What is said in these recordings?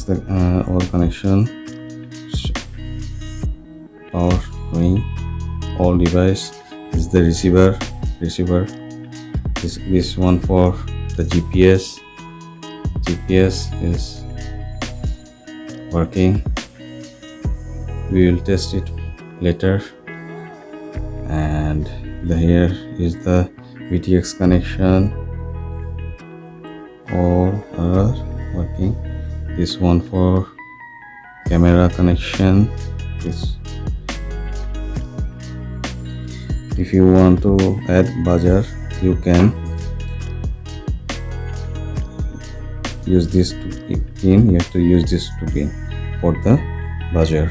is the all connection, power going, all device. This is the receiver. This one for the GPS is working. We will test it later. And here is the VTX connection, all are working. This one for camera connection. This, if you want to add buzzer, you can use this pin. You have to use this pin for the buzzer.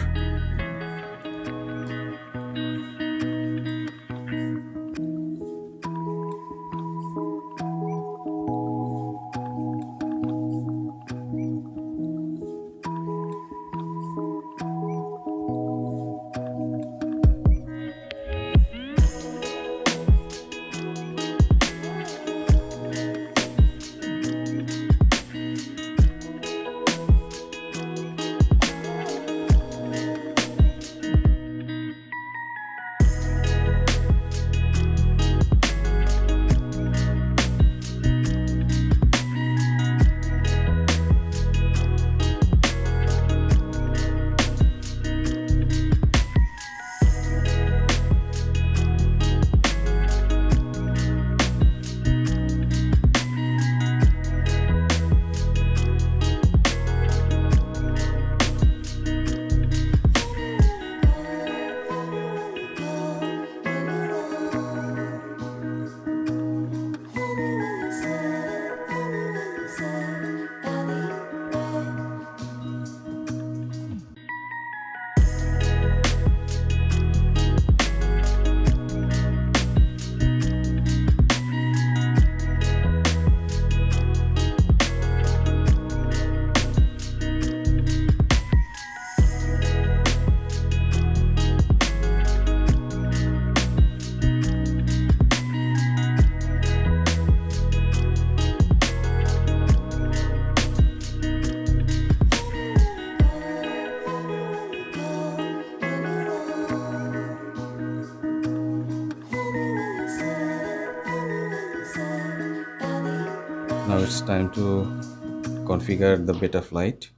Now it's time to configure the beta flight.